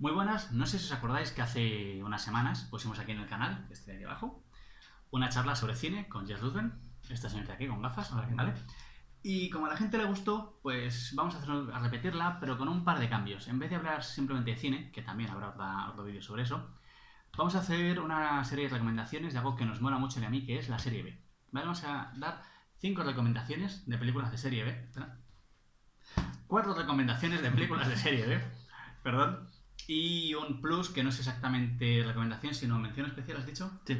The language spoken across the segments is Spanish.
Muy buenas, no sé si os acordáis que hace unas semanas pusimos aquí en el canal, que está aquí abajo, una charla sobre cine con Jess Ruthven, esta señorita aquí con gafas, ¿vale? Y como a la gente le gustó, pues vamos a repetirla, pero con un par de cambios. En vez de hablar simplemente de cine, que también habrá otro vídeo sobre eso, vamos a hacer una serie de recomendaciones de algo que nos mola mucho de a mí, que es la serie B. ¿Vale? Vamos a dar 5 recomendaciones de películas de serie B. Espera. 4 recomendaciones de películas de serie B. Perdón. Y un plus que no es exactamente recomendación, sino mención especial, ¿has dicho? Sí.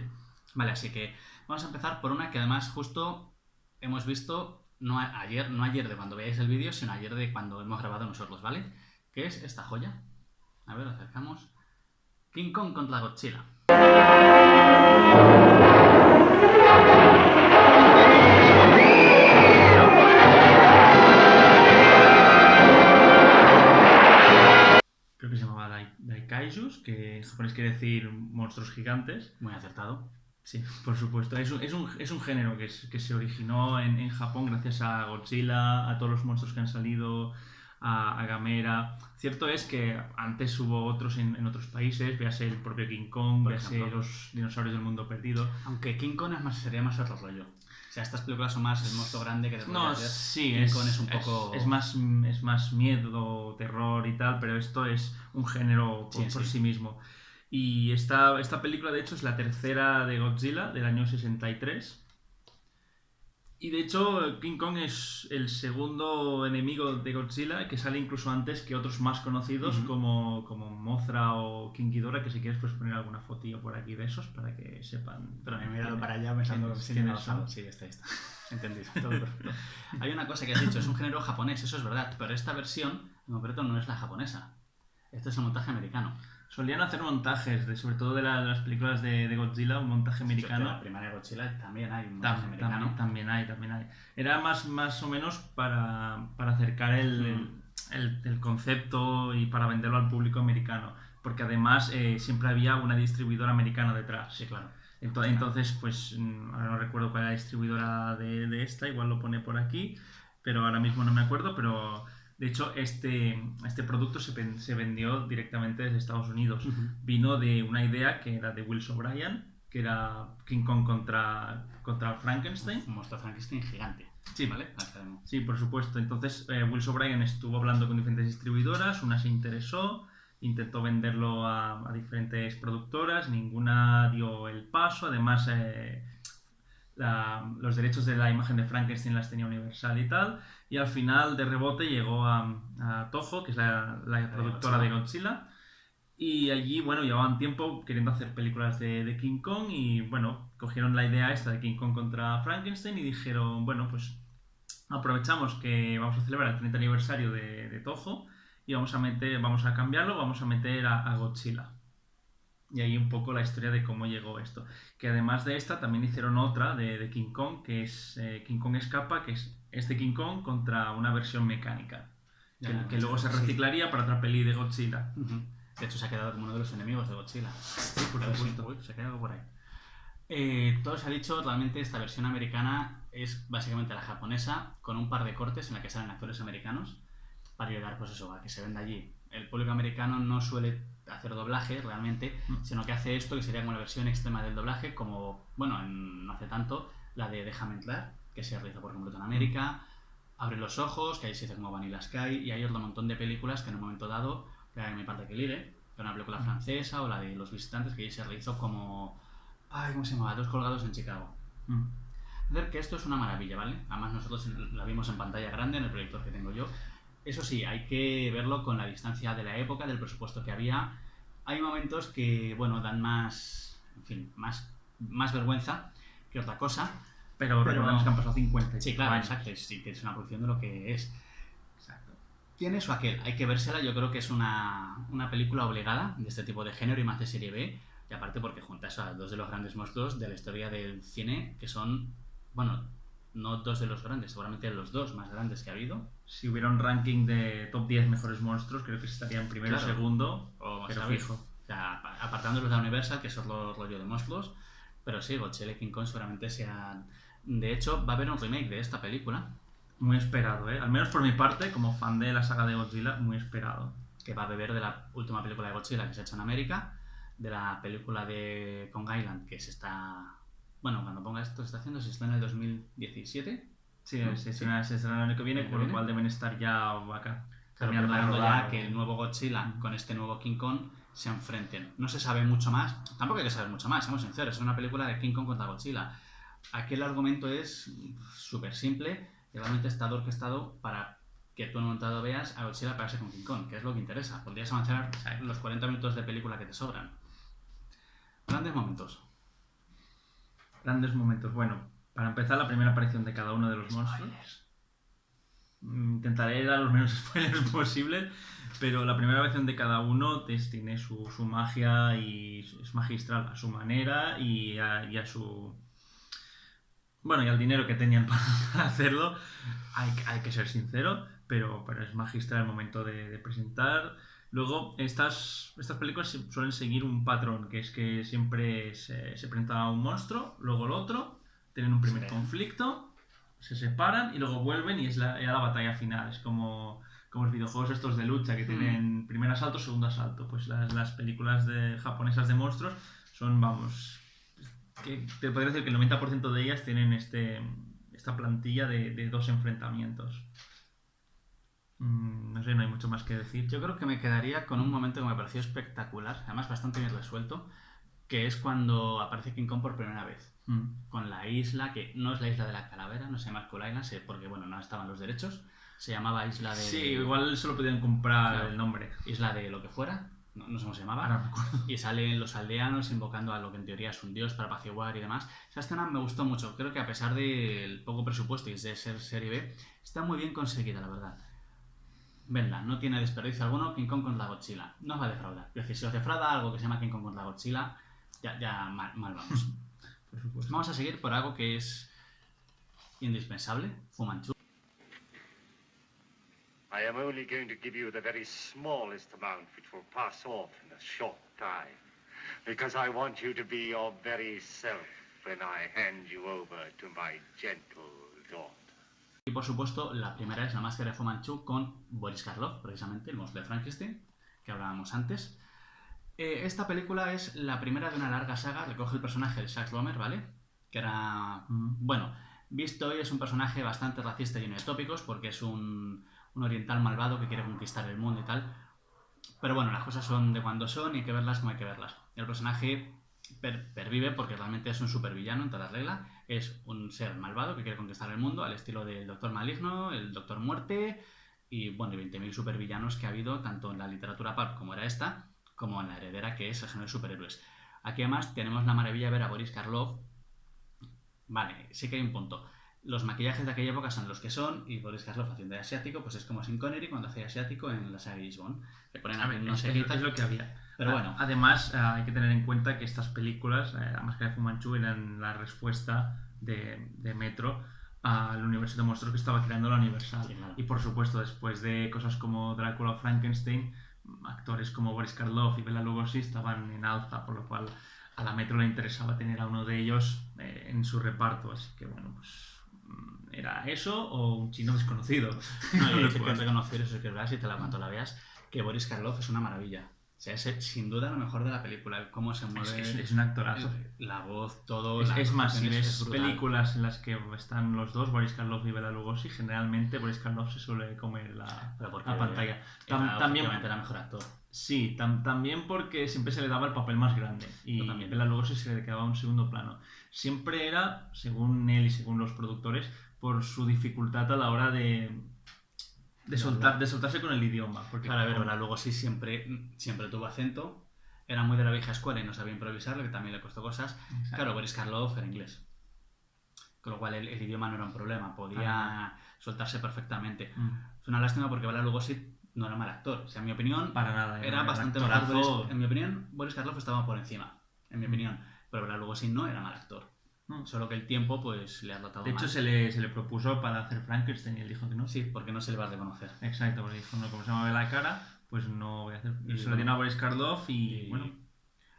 Vale, así que vamos a empezar por una que además justo hemos visto no ayer de cuando veáis el vídeo, sino ayer de cuando hemos grabado nosotros, ¿vale? Que es esta joya. A ver, lo acercamos. King Kong contra Godzilla. Creo que se llamaba Daikaijus, que en japonés quiere decir monstruos gigantes. Muy acertado. Sí, por supuesto. Es un género que se originó en Japón gracias a Godzilla, a todos los monstruos que han salido, a Gamera. Cierto es que antes hubo otros en otros países, véase el propio King Kong, véase los dinosaurios del mundo perdido. Aunque King Kong sería más otro rollo. O sea, estas películas son más el monstruo grande que te No, sí, King Kong es un poco... es más miedo, terror y tal, pero esto es un género por sí mismo. Y esta película, de hecho, es la tercera de Godzilla, del año 63. Y de hecho, King Kong es el segundo enemigo de Godzilla, que sale incluso antes que otros más conocidos, como Mothra o King Ghidorah, que si quieres puedes poner alguna fotillo por aquí de esos para que sepan. Pero me he mirado para allá pensando quiénes son. Sí, está. Entendido, todo perfecto. Hay una cosa que has dicho, es un género japonés, eso es verdad, pero esta versión en concreto no es la japonesa. Este es el montaje americano. Solían hacer montajes, sobre todo de las películas de Godzilla, un montaje americano. De la primera de Godzilla también hay un montaje americano. También hay. Era más o menos para acercar el concepto y para venderlo al público americano. Porque además siempre había una distribuidora americana detrás. Sí, claro. Entonces, pues ahora no recuerdo cuál era la distribuidora de esta, igual lo pone por aquí, pero ahora mismo no me acuerdo, pero... De hecho, este producto se vendió directamente desde Estados Unidos. Vino de una idea que era de Willis O'Brien, que era King Kong contra Frankenstein. Un monstruo Frankenstein gigante. Sí, ¿vale? Sí, por supuesto. Entonces, Willis O'Brien estuvo hablando con diferentes distribuidoras, una se interesó, intentó venderlo a diferentes productoras, ninguna dio el paso. Además, los derechos de la imagen de Frankenstein las tenía Universal y tal, y al final de rebote llegó a Toho, que es la productora de Godzilla, y allí, bueno, llevaban tiempo queriendo hacer películas de King Kong y, bueno, cogieron la idea esta de King Kong contra Frankenstein y dijeron, bueno, pues aprovechamos que vamos a celebrar el 30 aniversario de Toho y vamos a cambiarlo, vamos a meter a Godzilla. Y ahí un poco la historia de cómo llegó esto. Que además de esta también hicieron otra de King Kong, que es King Kong Escapa, que es este King Kong contra una versión mecánica. Que luego se reciclaría para otra peli de Godzilla. De hecho se ha quedado como uno de los enemigos de Godzilla. Sí, por supuesto. Uy, se ha quedado por ahí. Todo se ha dicho, realmente esta versión americana es básicamente la japonesa, con un par de cortes en la que salen actores americanos para llegar, pues eso, a que se venda allí. El público americano no suele hacer doblaje realmente, sino que hace esto que sería como una versión extrema del doblaje, como, bueno, no hace tanto, la de Déjame entrar, que se realizó por completo en América, Abre los ojos, que ahí se hizo como Vanilla Sky, y hay otro montón de películas que en un momento dado, que hay Mi parte que libre, que era una película francesa, o la de Los visitantes, que ahí se realizó como, ¿cómo se llamaba? Dos colgados en Chicago. Es decir, que esto es una maravilla, ¿vale? Además nosotros la vimos en pantalla grande, en el proyector que tengo yo. Eso sí, hay que verlo con la distancia de la época, del presupuesto que había. Hay momentos que, bueno, dan más vergüenza que otra cosa. Pero recordemos que han pasado 50 Sí, claro, años. Exacto. Sí, que es una producción de lo que es. Exacto. ¿Quién es o aquel? Hay que vérsela. Yo creo que es una película obligada de este tipo de género y más de serie B. Y aparte porque junta a dos de los grandes monstruos de la historia del cine, que son, bueno, no dos de los grandes, seguramente los dos más grandes que ha habido. Si hubiera un ranking de top 10 mejores monstruos, creo que estaría en primero o segundo, pero fijo. O sea, apartándolos de la Universal, que son los rollos de monstruos, pero sí, Godzilla y King Kong seguramente sean... De hecho, va a haber un remake de esta película. Muy esperado, ¿eh? Al menos por mi parte, como fan de la saga de Godzilla, muy esperado. que va a beber de la última película de Godzilla que se ha hecho en América, de la película de Kong Island que se está... Bueno, cuando ponga esto se está haciendo, se está en el 2017. Sí, ¿no? se estrena el año que viene, con lo cual deben estar ya acá. Claro, preparando ya que el nuevo Godzilla con este nuevo King Kong se enfrenten. No se sabe mucho más, tampoco hay que saber mucho más, seamos sinceros, es una película de King Kong contra Godzilla. Aquí el argumento es súper simple y realmente está orquestado para que tú en un momento dado veas a Godzilla pegarse con King Kong, que es lo que interesa. Podrías avanzar los 40 minutos de película que te sobran. Grandes momentos. Grandes momentos. Bueno, para empezar, la primera aparición de cada uno de los monstruos. Intentaré dar los menos spoilers posibles, pero la primera aparición de cada uno tiene su magia y es magistral a su manera y a su... Bueno, y al dinero que tenían para hacerlo, hay que ser sincero, pero es magistral el momento de presentar. Luego, estas películas suelen seguir un patrón, que es que siempre se presenta un monstruo, luego el otro, tienen un primer conflicto, se separan y luego vuelven y es la batalla final. Es como los videojuegos estos de lucha que tienen primer asalto, segundo asalto. Pues las películas japonesas de monstruos son, vamos, que te podría decir que el 90% de ellas tienen esta plantilla de dos enfrentamientos. No sé, no hay mucho más que decir. Yo creo que me quedaría con un momento que me pareció espectacular, además bastante bien resuelto, que es cuando aparece King Kong por primera vez. Con la isla, que no es la isla de la calavera, no se llama Skull Island, porque bueno, no estaban los derechos, se llamaba isla de... Sí, igual solo podían comprar el nombre. Isla de lo que fuera, no sé cómo se llamaba. Ahora me acuerdo. Y salen los aldeanos invocando a lo que en teoría es un dios para apaciguar y demás. Esa escena me gustó mucho, creo que a pesar del poco presupuesto y de ser serie B, está muy bien conseguida, la verdad. Venla, no tiene desperdicio alguno. King Kong contra Godzilla. No os va a defraudar. Es decir, si os defrauda algo que se llama King Kong contra Godzilla, ya mal vamos. Por supuesto. Vamos a seguir por algo que es indispensable, Fu Manchu. I am only going to give you the very smallest amount which will pass off in a short time, because I want you to be your very self when I hand you over to my gentle daughter. Y por supuesto, la primera es La Máscara de Fu Manchu con Boris Karloff, precisamente, el monstruo de Frankenstein, que hablábamos antes. Esta película es la primera de una larga saga, recoge el personaje de Jack Romer, ¿vale? Que era, bueno, visto hoy es un personaje bastante racista y lleno de tópicos, porque es un oriental malvado que quiere conquistar el mundo y tal. Pero bueno, las cosas son de cuando son y hay que verlas como hay que verlas. El personaje pervive porque realmente es un supervillano en toda regla. Es un ser malvado que quiere conquistar el mundo al estilo del Doctor Maligno, el Doctor Muerte y bueno, 20.000 supervillanos que ha habido tanto en la literatura pulp como era esta, como en la heredera que es el género de superhéroes. Aquí además tenemos la maravilla de ver a Boris Karloff. Vale, sí que hay un punto. Los maquillajes de aquella época son los que son y Boris Karloff haciendo de asiático pues es como Sean Connery cuando hacía asiático en la saga de James Bond. Le ponen es lo que había. Pero bueno. Además, hay que tener en cuenta que estas películas, La Máscara de Fu Manchu, eran la respuesta de Metro al universo de monstruos que estaba creando la Universal. Sí, claro. Y por supuesto, después de cosas como Drácula o Frankenstein, actores como Boris Karloff y Bela Lugosi estaban en alza, por lo cual a la Metro le interesaba tener a uno de ellos en su reparto. Así que bueno, pues era eso o un chino desconocido. No, y hay que reconocer eso, que es verdad, si te la cuanto la veas, que Boris Karloff es una maravilla. O sea, es sin duda lo mejor de la película, cómo se mueve, es un actorazo. La voz, todo. Es más, si ves películas en las que están los dos, Boris Karloff y Bela Lugosi, generalmente Boris Karloff se suele comer la pantalla. También era mejor actor. Sí, también porque siempre se le daba el papel más grande y Bela Lugosi se le quedaba un segundo plano. Siempre era, según él y según los productores, por su dificultad a la hora de soltarse con el idioma. Porque claro, a ver, Bela Lugosi siempre tuvo acento, era muy de la vieja escuela y no sabía improvisar, lo que también le costó cosas. Exacto. Claro, Boris Karloff era inglés, con lo cual el idioma no era un problema, podía soltarse perfectamente. Es una lástima porque Bela Lugosi no era mal actor, o sea, en mi opinión para nada, era bastante mejor. En mi opinión, Boris Karloff estaba por encima, en mi opinión, pero Bela Lugosi no era mal actor. Solo que el tiempo pues le ha tratado mal. De hecho, se le propuso para hacer Frankenstein y él dijo que no. Sí, porque no se le va a reconocer. Exacto, porque dijo, no, como se me ve la cara, pues no voy a hacer. Y se lo dieron a Boris Karloff y bueno.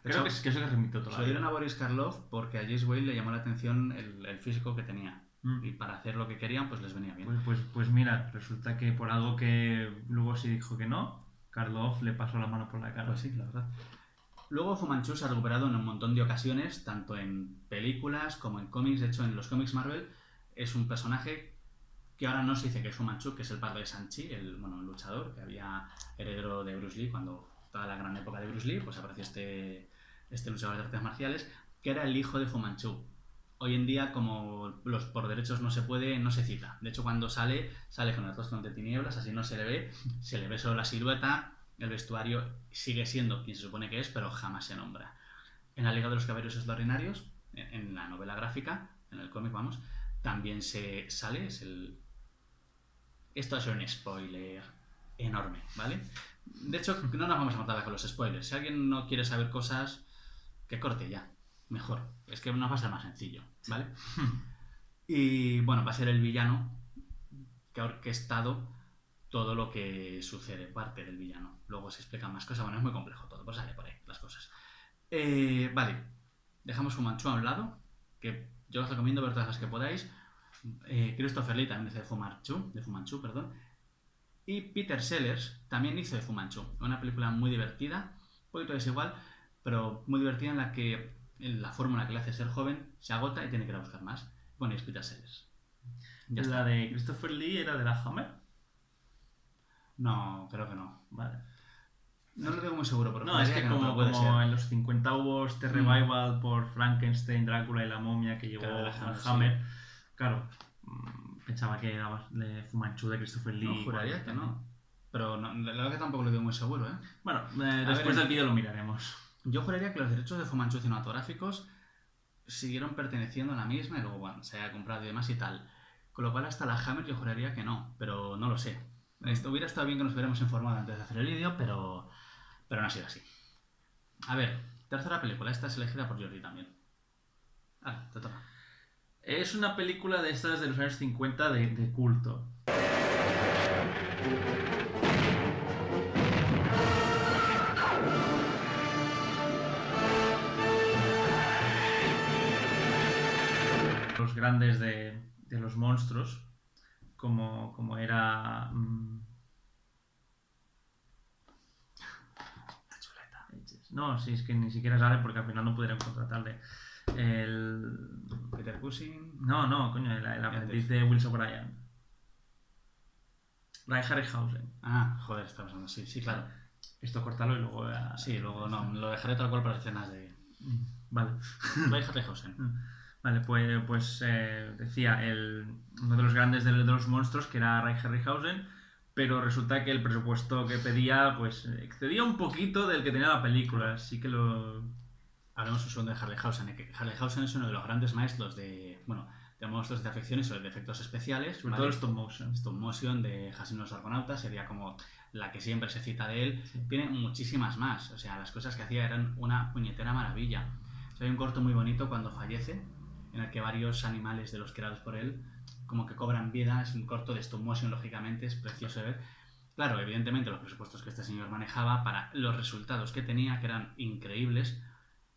Creo que eso que remitió todo. Se lo dieron a Boris Karloff porque a James Whale le llamó la atención el físico que tenía. Y para hacer lo que querían, pues les venía bien. Pues mira, resulta que por algo que Lugosi dijo que no, Karloff le pasó la mano por la cara. Pues sí, la verdad. Luego Fu Manchu se ha recuperado en un montón de ocasiones, tanto en películas como en cómics. De hecho, en los cómics Marvel es un personaje que ahora no se dice que es Fu Manchu, que es el padre de Shang-Chi, el luchador, que había heredero de Bruce Lee cuando toda la gran época de Bruce Lee, pues apareció este luchador de artes marciales, que era el hijo de Fu Manchu. Hoy en día, como por derechos no se puede, no se cita. De hecho, cuando sale con el rostro de tinieblas, así no se le ve solo la silueta, el vestuario sigue siendo quien se supone que es, pero jamás se nombra. En la Liga de los Caballeros Extraordinarios, en la novela gráfica, en el cómic, vamos, también se sale, Esto es un spoiler enorme, ¿vale? De hecho, no nos vamos a matar con los spoilers. Si alguien no quiere saber cosas, que corte ya. Mejor. Es que nos va a ser más sencillo, ¿vale? Y bueno, va a ser el villano que ha orquestado todo lo que sucede, parte del villano. Luego se explican más cosas. Bueno, es muy complejo todo, pues sale por ahí las cosas. Vale. Dejamos Fu Manchu a un lado, que yo os recomiendo ver todas las que podáis. Christopher Lee también hizo de Fu Manchu, perdón. Y Peter Sellers también hizo de Fu Manchu. Una película muy divertida, un poquito desigual, pero muy divertida, en la que la fórmula que le hace ser joven se agota y tiene que ir a buscar más. Bueno, y es Peter Sellers. Ya está. ¿La de Christopher Lee era de la Hammer? No, creo que no. Vale. No lo tengo muy seguro, pero no, es que como en los 50 hubo este revival por Frankenstein, Drácula y la momia que llevó a Hammer, sí. Claro, pensaba que era de Fu Manchu de Christopher Lee. No, juraría que no. Pero no, la verdad que tampoco lo tengo muy seguro, ¿eh? Bueno, después del vídeo lo miraremos. Yo juraría que los derechos de Fu Manchu cinematográficos siguieron perteneciendo a la misma y luego, bueno, se haya comprado y demás y tal. Con lo cual hasta la Hammer yo juraría que no, pero no lo sé. Esto hubiera estado bien que nos hubiéramos informado antes de hacer el vídeo, pero no ha sido así. A ver, tercera película. Esta es elegida por Jordi también. Te toca. Es una película de estas de los años 50 de culto. Los grandes de los monstruos, como era... No, sí, es que ni siquiera sale porque al final no pudieron contratarle. Peter Cushing. No, coño, el aprendiz de Wilson Bryan. Ray Harryhausen. Joder, está pasando, sí, claro. Esto córtalo y luego... Sí, luego no, lo dejaré tal cual para las escenas de... Vale. Ray Harryhausen. Vale, pues decía, uno de los grandes de los monstruos, que era Ray Harryhausen, pero resulta que el presupuesto que pedía pues excedía un poquito del que tenía la película, así que lo... Hablemos un segundo de Harryhausen. Harryhausen es uno de los grandes maestros de monstruos de afecciones o de efectos especiales. Sobre todo stop motion. Stop motion de Hassan los Argonautas sería como la que siempre se cita de él. Sí. Tiene muchísimas más. O sea, las cosas que hacía eran una puñetera maravilla. O sea, hay un corto muy bonito cuando fallece, en el que varios animales de los creados por él como que cobran vida. Es un corto de stop motion, lógicamente, es precioso de ver. Claro, evidentemente los presupuestos que este señor manejaba para los resultados que tenía, que eran increíbles.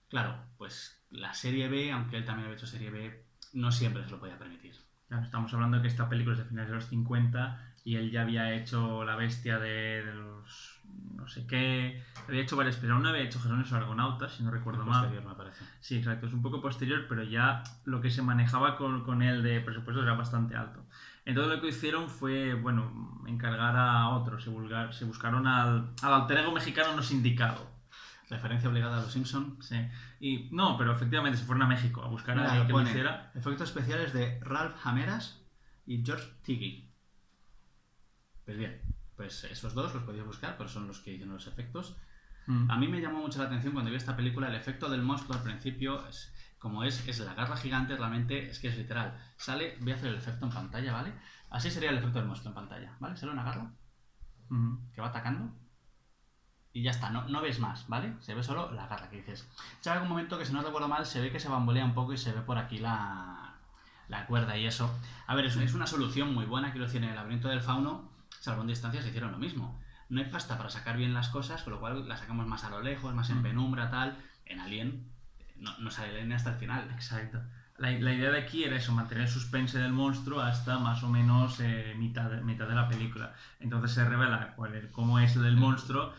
Claro, pues la serie B, aunque él también había hecho serie B, no siempre se lo podía permitir. Claro, estamos hablando de que esta película es de finales de los 50 y él ya había hecho La Bestia de los... no sé qué... Había hecho varias, pero aún no había hecho Hassan los Argonautas, si no recuerdo mal. Posterior, me parece. Sí, exacto, es un poco posterior, pero ya lo que se manejaba con él de presupuesto era bastante alto. Entonces lo que hicieron fue, bueno, encargar a otros. Se buscaron al alter ego mexicano no sindicado. Referencia obligada a los Simpson. Sí. Y no, pero efectivamente se fueron a México a buscar a alguien que lo hiciera. Efectos especiales de Ralph Hameras y George Tiggy. Pues bien, pues esos dos los podéis buscar, pero son los que hicieron los efectos. A mí me llamó mucho la atención cuando vi esta película el efecto del monstruo al principio. Es la garra gigante, realmente es que es literal. Sale, voy a hacer el efecto en pantalla, ¿vale? Así sería el efecto del monstruo en pantalla, ¿vale? Sale una garra que va atacando. Y ya está, no ves más, ¿vale? Se ve solo la garra que dices. Ya en algún momento que si no recuerdo mal se ve que se bambolea un poco y se ve por aquí la cuerda y eso. A ver, es una solución muy buena. Quiero decir, en el laberinto del fauno, salvo en distancias, hicieron lo mismo. No hay pasta para sacar bien las cosas, con lo cual las sacamos más a lo lejos, más en penumbra, tal. En Alien no sale la línea hasta el final. Exacto. La idea de aquí era eso, mantener el suspense del monstruo hasta más o menos mitad de la película. Entonces se revela cómo es el del monstruo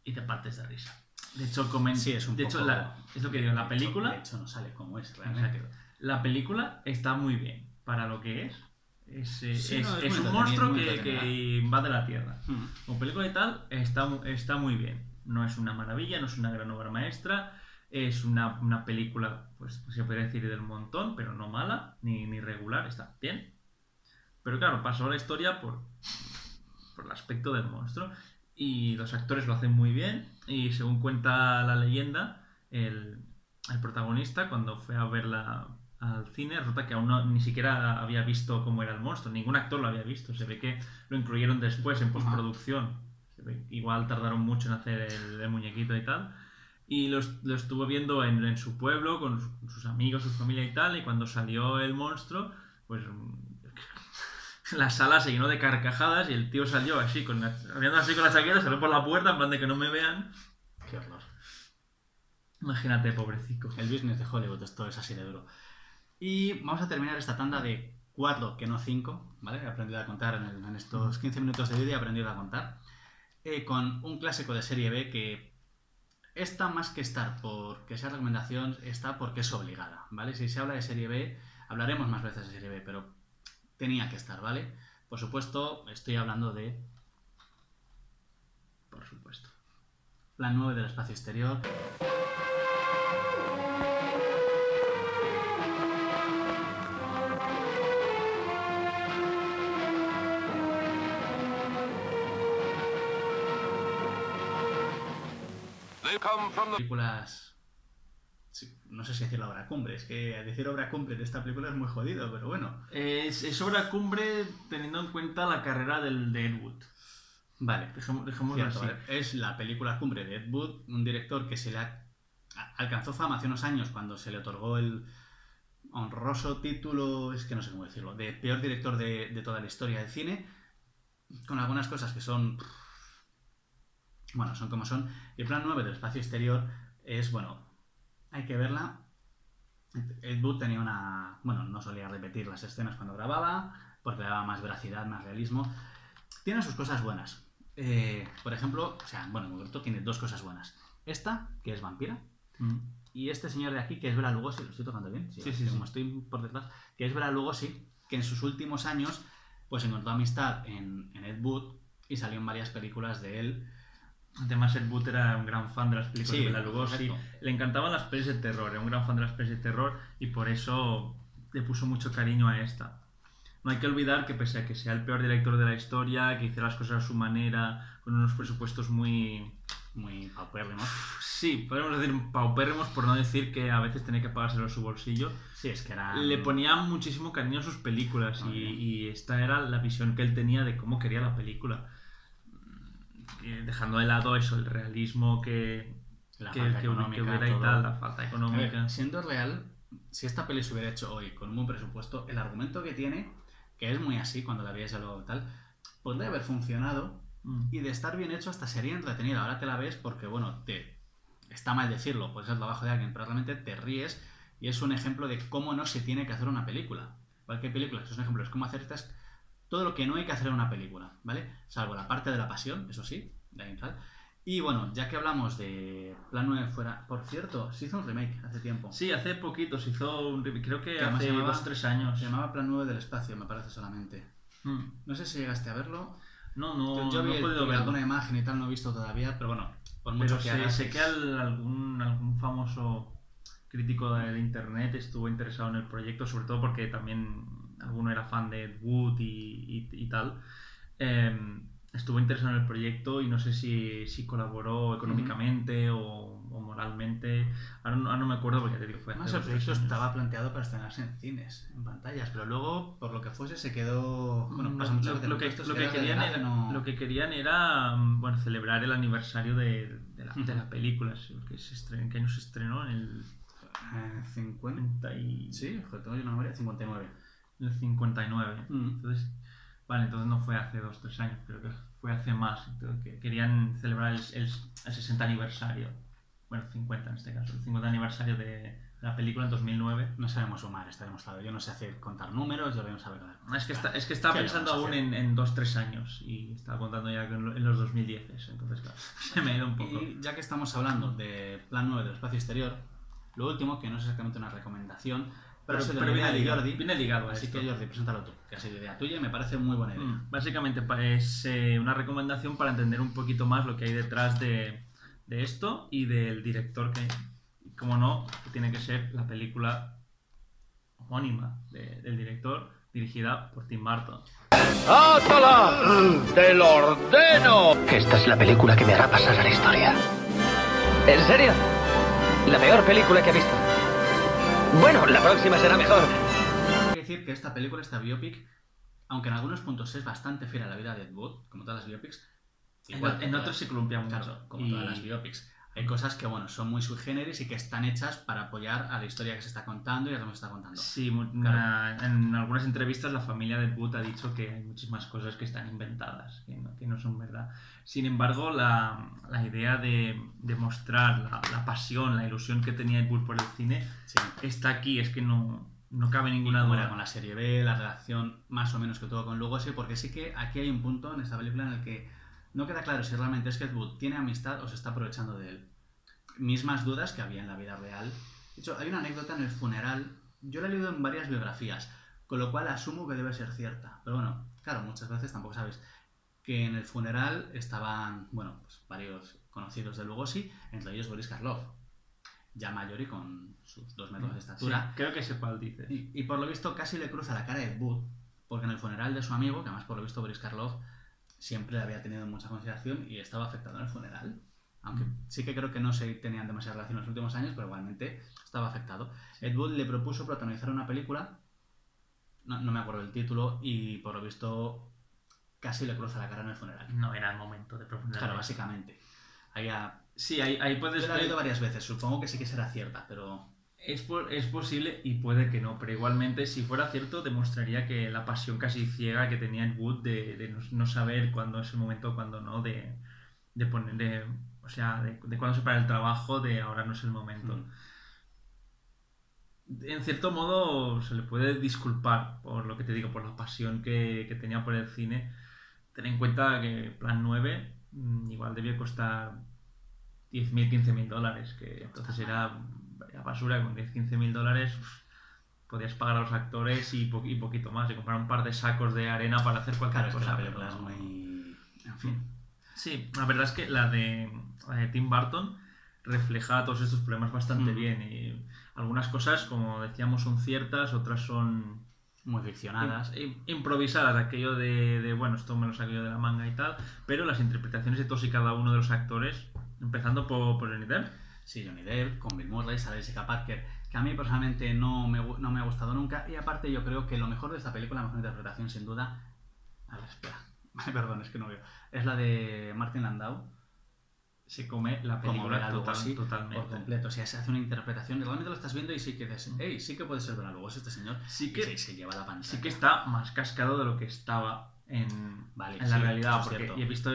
y te partes de risa. De hecho, Sí, es un de poco... hecho es lo que digo, la película... De hecho, no sale como es, realmente. Exacto. La película está muy bien para lo que es. Es muy un monstruo muy que invade la Tierra. Mm. Como película y tal, está muy bien. No es una maravilla, no es una gran obra maestra. Es una película, pues se podría decir del montón, pero no mala, ni regular, está bien. Pero claro, pasó la historia por el aspecto del monstruo. Y los actores lo hacen muy bien. Y según cuenta la leyenda, el protagonista, cuando fue a verla al cine, resulta que aún ni siquiera había visto cómo era el monstruo. Ningún actor lo había visto. Se ve que lo incluyeron después en postproducción. Igual tardaron mucho en hacer el muñequito y tal. Y lo estuvo viendo en su pueblo, con sus amigos, su familia y tal. Y cuando salió el monstruo, pues la sala se llenó de carcajadas y el tío salió así, hablando así con la chaqueta, salió por la puerta en plan de que no me vean. Qué horror. Imagínate, pobrecito. El business de Hollywood, esto es así de duro. Y vamos a terminar esta tanda de 4, que no 5, ¿vale? He aprendido a contar en estos 15 minutos de vídeo, he aprendido a contar. Con un clásico de serie B que está más que estar porque sea recomendación, está porque es obligada, ¿vale? Si se habla de serie B, hablaremos más veces de serie B, pero tenía que estar, ¿vale? Por supuesto, estoy hablando de... Por supuesto. Plan 9 del espacio exterior. Películas... Sí, no sé si decir la obra cumbre, es que decir obra cumbre de esta película es muy jodido, pero bueno. Es obra cumbre teniendo en cuenta la carrera de Ed Wood. Vale, dejémoslo así. Vale. Es la película cumbre de Ed Wood, un director que alcanzó fama hace unos años cuando se le otorgó el honroso título, es que no sé cómo decirlo, de peor director de toda la historia del cine, con algunas cosas que son... Bueno, son como son. Y el plan 9 del espacio exterior es, bueno, hay que verla. Ed Wood tenía una... Bueno, no solía repetir las escenas cuando grababa, porque le daba más veracidad, más realismo. Tiene sus cosas buenas. Por ejemplo, o sea, bueno, en concreto tiene dos cosas buenas. Esta, que es vampira, y este señor de aquí, que es Bela Lugosi, ¿lo estoy tocando bien? Sí. Como estoy por detrás, que es Bela Lugosi, que en sus últimos años, pues encontró amistad en Ed Wood y salió en varias películas de él. Además, Ed Wood era un gran fan de las películas Sí, de Bela Lugosi. correcto. Le encantaban las pelis de terror, era un gran fan de las pelis de terror y por eso le puso mucho cariño a esta. No hay que olvidar que pese a que sea el peor director de la historia, que hiciera las cosas a su manera, con unos presupuestos muy paupérrimos. Sí, podemos decir paupérrimos por no decir que a veces tenía que pagárselo a su bolsillo. Sí, es que era... Le ponía muchísimo cariño a sus películas y esta era la visión que él tenía de cómo quería la película. Dejando de lado eso, el realismo que hubiera y tal, la falta económica. A ver, siendo real, si esta peli se hubiera hecho hoy con un buen presupuesto, el argumento que tiene, que es muy así cuando la veis a lo tal, podría haber funcionado y de estar bien hecho hasta sería entretenido. Ahora te la ves porque, bueno, está mal decirlo, puede ser el trabajo de alguien, pero realmente te ríes y es un ejemplo de cómo no se tiene que hacer una película. Cualquier película es un ejemplo, es cómo hacer todo lo que no hay que hacer en una película, ¿vale? Salvo la parte de la pasión, eso sí, de ahí tal. Y bueno, ya que hablamos de Plan 9 fuera... Por cierto, se hizo un remake hace tiempo. Sí, hace poquito se hizo un remake, creo que además hace 2 o 3 años. Se llamaba Plan 9 del espacio, me parece solamente. No sé si llegaste a verlo. No, yo vi no he podido ver alguna imagen y tal, no he visto todavía, pero bueno, por mucho pero que hagas... sé que algún famoso crítico de internet estuvo interesado en el proyecto, sobre todo porque también alguno era fan de Ed Wood y tal. Estuvo interesado en el proyecto y no sé si colaboró económicamente o moralmente. Ahora no me acuerdo porque te digo, fue hace Más el proyecto estaba planteado para estrenarse en cines, en pantallas, pero luego, por lo que fuese, se quedó... Bueno, pasa muchas veces. Lo que querían era bueno, celebrar el aniversario de la película. ¿En qué año se estrenó? En el 50 y... Sí, tengo yo una memoria, 59. En el 59. Entonces... Vale, entonces no fue hace 2 o 3 años, creo que fue hace más. Entonces, que querían celebrar el 60 aniversario. Bueno, 50 en este caso. El 50 aniversario de la película en 2009. No sabemos sumar, está demostrado. Yo no sé hacer contar números, yo no saber nada. Es que estaba ¿Qué pensando vamos a aún hacer? en 2-3 años y estaba contando ya en los 2010, entonces claro, se me ha ido un poco. Y ya que estamos hablando de Plan 9 del espacio exterior, lo último, que no es exactamente una recomendación, pero ha sido una idea de Jordi. viene ligado a Así esto. que Jordi, preséntalo tú, que ha sido idea tuya y me parece muy buena idea. Básicamente es una recomendación para entender un poquito más lo que hay detrás de esto y del director que, como no, que tiene que ser la película homónima del director, dirigida por Tim Burton. ¡Átala! ¡Te lo ordeno! Esta es la película que me hará pasar a la historia. ¿En serio? La peor película que he visto. Bueno, la próxima será mejor. Hay que decir que esta película, esta biopic, aunque en algunos puntos es bastante fiel a la vida de Ed Wood, como todas las biopics, igual En otros se columpia mucho. claro, como todas las biopics. Hay cosas que, bueno, son muy sui generis y que están hechas para apoyar a la historia que se está contando y a lo que se está contando. Sí, Claro. en algunas entrevistas la familia de Ed Wood ha dicho que hay muchísimas cosas que están inventadas, que no son verdad. Sin embargo, la idea de mostrar la pasión, la ilusión que tenía Ed Wood por el cine Sí. está aquí, es que no cabe Y ninguna como duda. era con la serie B, la relación más o menos que tuvo con Lugosi, porque sí que aquí hay un punto en esta película en el que no queda claro si realmente es que Ed Wood tiene amistad o se está aprovechando de él. Mismas dudas que había en la vida real. De hecho, hay una anécdota en el funeral, yo la he leído en varias biografías, con lo cual asumo que debe ser cierta. Pero bueno, claro, muchas veces tampoco sabes que en el funeral estaban, bueno, pues varios conocidos de Lugosi, entre ellos Boris Karloff, ya mayor y con sus 2 metros de estatura. Sí, creo que sé cuál dices. Y por lo visto casi le cruza la cara a Ed Wood, porque en el funeral de su amigo, que además por lo visto Boris Karloff siempre le había tenido mucha consideración y estaba afectado en el funeral. Aunque sí que creo que no se tenían demasiada relación en los últimos años, pero igualmente estaba afectado. Ed Wood le propuso protagonizar una película, no me acuerdo el título, y por lo visto casi le cruza la cara en el funeral. No era el momento de profundizar. Claro, básicamente. Sí, ahí puedes Yo la he ver. leído varias veces, supongo que sí que será cierta, pero... Es posible y puede que no, pero igualmente si fuera cierto demostraría que la pasión casi ciega que tenía Ed Wood de no saber cuándo es el momento, cuándo no, de poner, o sea, de cuándo se para el trabajo, de ahora no es el momento. En cierto modo se le puede disculpar por lo que te digo, por la pasión que tenía por el cine. Ten en cuenta que Plan 9 igual debía costar 10.000, 15.000 dólares, que entonces era basura. Con 10, 15.000 dólares podías pagar a los actores y poquito más, y comprar un par de sacos de arena para hacer cualquier Claro, es que cosa. la película pero- es muy... En fin. Sí, la verdad es que la de Tim Burton refleja todos estos problemas bastante bien, y algunas cosas, como decíamos, son ciertas, otras son Muy ficcionadas. improvisadas, aquello de bueno, esto me lo saqué yo de la manga y tal, pero las interpretaciones de todos y cada uno de los actores, empezando por Johnny Depp. Sí, Johnny Depp, con Bill Murray, Sarah Jessica Parker, que a mí personalmente no me ha gustado nunca. Y aparte yo creo que lo mejor de esta película, la mejor interpretación sin duda... A ver, espera. Perdón, es que no veo. Es la de Martin Landau. Se come la Como película Bela Lugosi totalmente. por completo. O sea, se hace una interpretación y realmente lo estás viendo y sí que dices, hey, sí que puede ser Bela Lugosi este señor. Sí Y que- se lleva la pantalla. Sí que está más cascado de lo que estaba en Vale, la sí, realidad, eso es porque cierto. y he visto...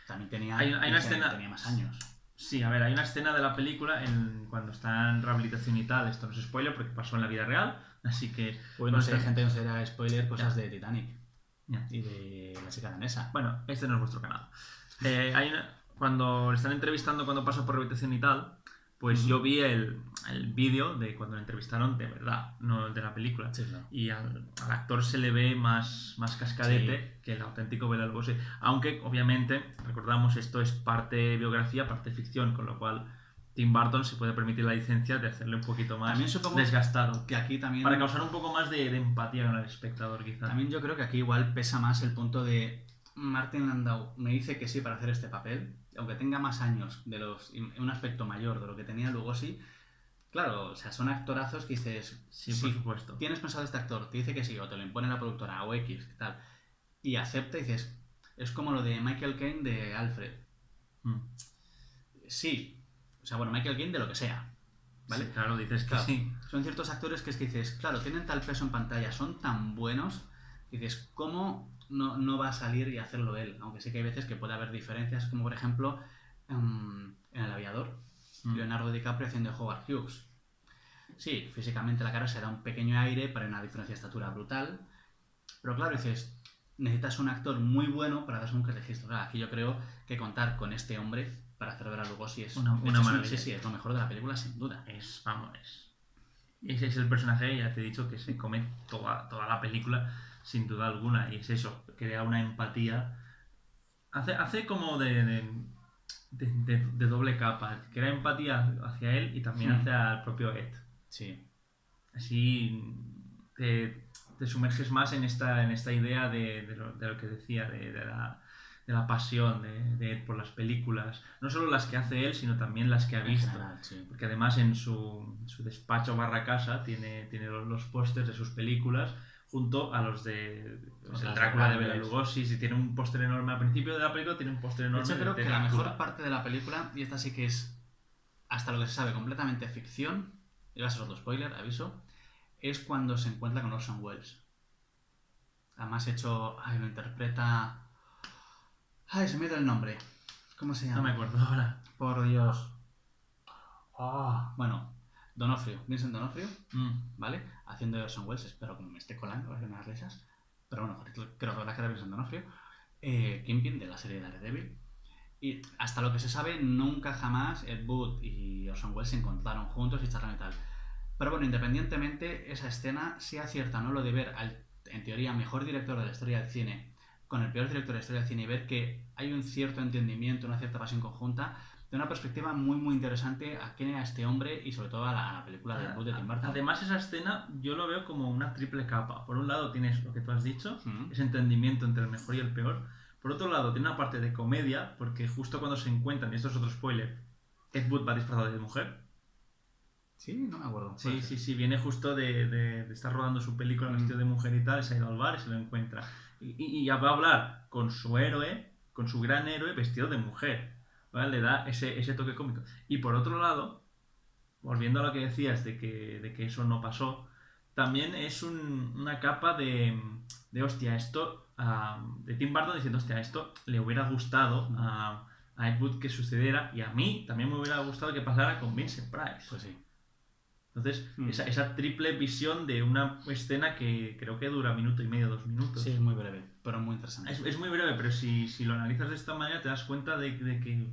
También tenía, hay una escena- tenía más años. Sí, a ver, hay una escena de la película cuando está en rehabilitación y tal, esto no es spoiler porque pasó en la vida real, así que... Bueno, sé, está- gente no será spoiler, cosas Ya. de Titanic Ya. y de La chica danesa. Bueno, este no es vuestro canal. Cuando le están entrevistando cuando pasa por rehabilitación y tal, pues yo vi el vídeo de cuando le entrevistaron de verdad, no el de la película. Sí, claro. Y al actor se le ve más cascadete que el auténtico Bela Lugosi. Aunque, obviamente, recordamos, esto es parte biografía, parte ficción, con lo cual Tim Burton se puede permitir la licencia de hacerle un poquito más También supongo desgastado. Que aquí también... Para causar un poco más de empatía con el espectador, quizás. También yo creo que aquí igual pesa más el punto de Martin Landau me dice que sí para hacer este papel, aunque tenga más años y un aspecto mayor de lo que tenía Lugosi. Claro, o sea, son actorazos que dices, Sí, por supuesto. tienes pensado este actor, te dice que sí, o te lo impone la productora, o X, tal, y acepta y dices, es como lo de Michael Caine de Alfred. Sí, o sea, bueno, Michael Caine de lo que sea, ¿vale? Sí, claro, dices que Claro, sí. son ciertos actores que es que dices, claro, tienen tal peso en pantalla, son tan buenos, que dices, ¿cómo no va a salir y hacerlo él? Aunque sí que hay veces que puede haber diferencias, como por ejemplo en El aviador, Leonardo DiCaprio haciendo de Howard Hughes. Sí, físicamente la cara se da un pequeño aire, pero hay una diferencia de estatura brutal. Pero claro, dices, necesitas un actor muy bueno para dar un registro. Claro, aquí yo creo que contar con este hombre para hacer ver a Lugosi es Una de hecho, maravilla. sí, es lo mejor de la película, sin duda. Ese es el personaje, ya te he dicho, que se come toda la película, sin duda alguna. Y es eso, crea una empatía. Hace como de doble capa. Crea empatía hacia él y también hacia el propio Ed. Sí. Así te sumerges más en esta idea de lo que decía, de la pasión de Ed por las películas. No solo las que hace él, sino también las que ha En visto. general, sí. Porque además en su despacho barra casa tiene los pósters de sus películas junto a los de Pues el las Drácula de de Bela Lugosi. Y tiene un póster enorme al principio de la película, tiene un póster De enorme hecho, creo de que la Drácula. mejor parte de la película, y esta sí que es, hasta lo que se sabe, completamente ficción, y va a ser otro spoiler, aviso, es cuando se encuentra con Orson Welles. Además hecho, lo interpreta... se me ha ido el nombre. ¿Cómo se llama? No me acuerdo ahora. Por Dios. Bueno, Donofrio, Vincent Donofrio, ¿vale? Haciendo de Orson Welles, espero que no me esté colando, hacer unas risas. Pero bueno, creo que la cara de Vincent Donofrio. Kingpin de la serie de Daredevil. Y hasta lo que se sabe, nunca jamás Ed Wood y Orson Welles se encontraron juntos y charlaron y tal. Pero bueno, independientemente, esa escena, si acierta o no lo de ver al, en teoría, mejor director de la historia del cine con el peor director de la historia del cine y ver que hay un cierto entendimiento, una cierta pasión conjunta, de una perspectiva muy muy interesante a quién era este hombre y sobre todo a la película de Ed Wood de Tim Burton. Además, esa escena yo lo veo como una triple capa. Por un lado tienes lo que tú has dicho, Mm. ese entendimiento entre el mejor y el peor. Por otro lado, tiene una parte de comedia, porque justo cuando se encuentran, y esto es otro spoiler, Ed Wood va disfrazado de mujer. Sí, no me acuerdo. Sí, viene justo de estar rodando su película vestido de mujer y tal, se ha ido al bar y se lo encuentra. Y ya va a hablar con su héroe, con su gran héroe, vestido de mujer. ¿Vale? Le da ese toque cómico. Y por otro lado, volviendo a lo que decías de que eso no pasó, también es una capa de hostia, esto... de Tim Burton diciendo, hostia, esto le hubiera gustado a Ed Wood que sucediera, y a mí también me hubiera gustado que pasara con Vincent Price. Pues sí. Entonces, esa triple visión de una escena que creo que dura 1,5 minutos, 2 minutos. Sí, es muy breve, pero muy interesante. Es muy breve, pero si lo analizas de esta manera te das cuenta de que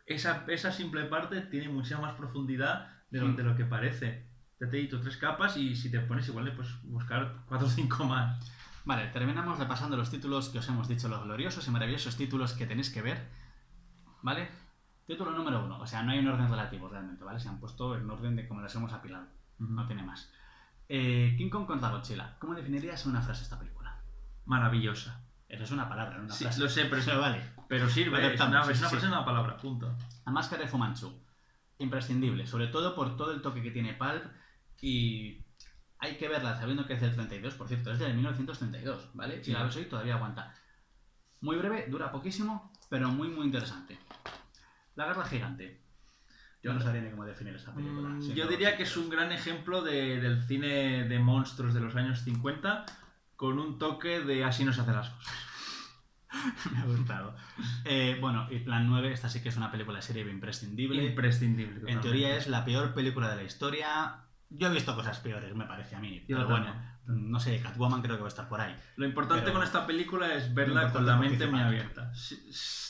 esa simple parte tiene mucha más profundidad de lo que parece. Ya te he dicho 3 capas y si te pones igual le puedes buscar 4 o 5 más. Vale, terminamos repasando los títulos que os hemos dicho, los gloriosos y maravillosos títulos que tenéis que ver, ¿vale? Título número 1, o sea, no hay un orden relativo realmente, ¿vale? Se han puesto en orden de cómo las hemos apilado, no tiene más. King Kong contra Godzilla, ¿cómo definirías en una frase esta película? Maravillosa. Eso es una palabra, no una Sí, frase. lo sé, pero vale. Pero sirve, es una frase, una palabra, punto. La máscara de Fu Manchu, imprescindible, sobre todo por todo el toque que tiene Pulp y... Hay que verla sabiendo que es del 32, por cierto, es del 1932, ¿vale? Si la ves hoy todavía aguanta. Muy breve, dura poquísimo, pero muy muy interesante. La Guerra Gigante. Yo no sabría ni cómo definir esta película. Yo diría que es un gran ejemplo del cine de monstruos de los años 50 con un toque de así no se hacen las cosas. Me ha gustado. Bueno, y Plan 9, esta sí que es una película de serie imprescindible. Imprescindible. En Totalmente. teoría es la peor película de la historia. Yo he visto cosas peores, me parece a mí. Pero bueno, no sé, Catwoman creo que va a estar por ahí. Lo importante Pero con esta película es verla con la mente muy abierta.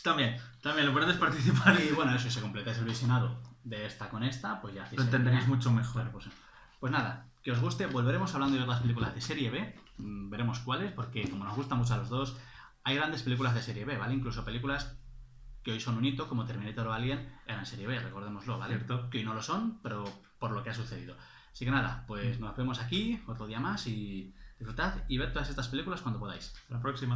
También, lo importante es participar. Y bueno, eso, si se completáis el visionado de esta con esta, pues ya lo entenderéis mucho mejor. Claro, pues nada, que os guste, volveremos hablando de otras películas de serie B, veremos cuáles, porque como nos gustan mucho a los dos, hay grandes películas de serie B, ¿vale? Incluso películas que hoy son un hito, como Terminator o Alien, eran serie B, recordémoslo, ¿vale? Cierto. Que hoy no lo son, pero por lo que ha sucedido. Así que nada, pues nos vemos aquí otro día más y disfrutad y ver todas estas películas cuando podáis. Hasta la próxima.